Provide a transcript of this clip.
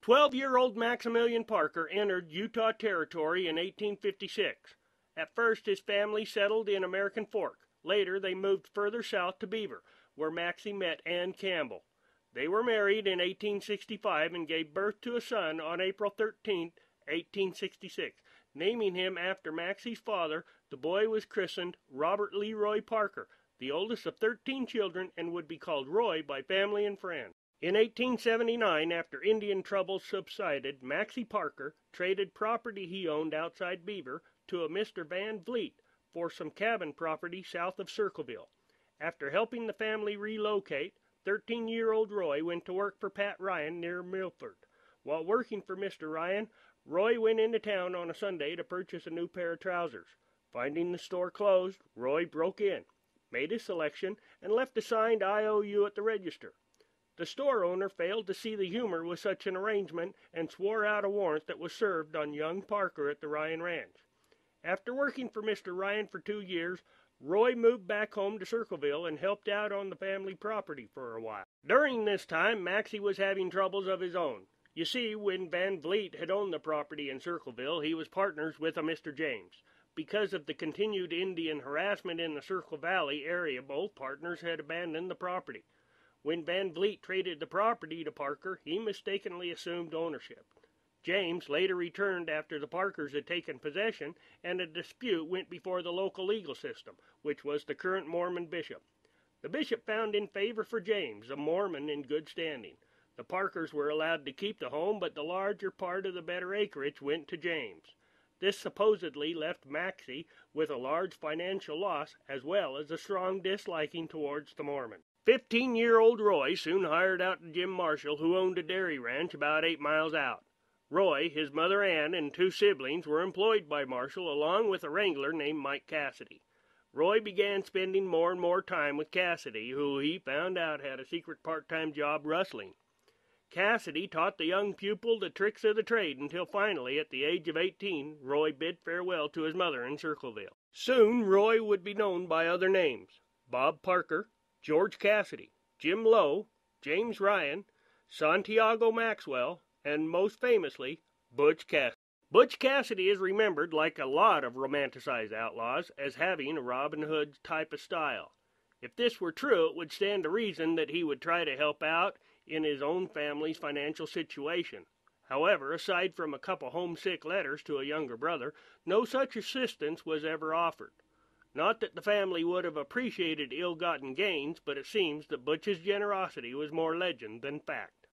12-year-old Maximilian Parker entered Utah Territory in 1856. At first, his family settled in American Fork. Later, they moved further south to Beaver, where Maxie met Ann Campbell. They were married in 1865 and gave birth to a son on April 13, 1866. Naming him after Maxie's father, the boy was christened Robert Leroy Parker, the oldest of 13 children, and would be called Roy by family and friends. In 1879, after Indian troubles subsided, Maxie Parker traded property he owned outside Beaver to a Mr. Van Vliet for some cabin property south of Circleville. After helping the family relocate, 13-year-old Roy went to work for Pat Ryan near Milford. While working for Mr. Ryan, Roy went into town on a Sunday to purchase a new pair of trousers. Finding the store closed, Roy broke in, made his selection, and left a signed IOU at the register. The store owner failed to see the humor with such an arrangement and swore out a warrant that was served on young Parker at the Ryan Ranch. After working for Mr. Ryan for 2 years, Roy moved back home to Circleville and helped out on the family property for a while. During this time, Maxie was having troubles of his own. You see, when Van Vliet had owned the property in Circleville, he was partners with a Mr. James. Because of the continued Indian harassment in the Circle Valley area, both partners had abandoned the property. When Van Vliet traded the property to Parker, he mistakenly assumed ownership. James later returned after the Parkers had taken possession, and a dispute went before the local legal system, which was the current Mormon bishop. The bishop found in favor for James, a Mormon in good standing. The Parkers were allowed to keep the home, but the larger part of the better acreage went to James. This supposedly left Maxie with a large financial loss, as well as a strong disliking towards the Mormons. 15-year-old Roy soon hired out to Jim Marshall, who owned a dairy ranch about 8 miles out. Roy, his mother Ann, and 2 siblings were employed by Marshall, along with a wrangler named Mike Cassidy. Roy began spending more and more time with Cassidy, who he found out had a secret part-time job rustling. Cassidy taught the young pupil the tricks of the trade until finally, at the age of 18, Roy bid farewell to his mother in Circleville. Soon, Roy would be known by other names: Bob Parker, George Cassidy, Jim Lowe, James Ryan, Santiago Maxwell, and most famously, Butch Cassidy. Butch Cassidy is remembered, like a lot of romanticized outlaws, as having a Robin Hood type of style. If this were true, it would stand to reason that he would try to help out in his own family's financial situation. However, aside from a couple homesick letters to a younger brother, no such assistance was ever offered. Not that the family would have appreciated ill-gotten gains, but it seems that Butch's generosity was more legend than fact.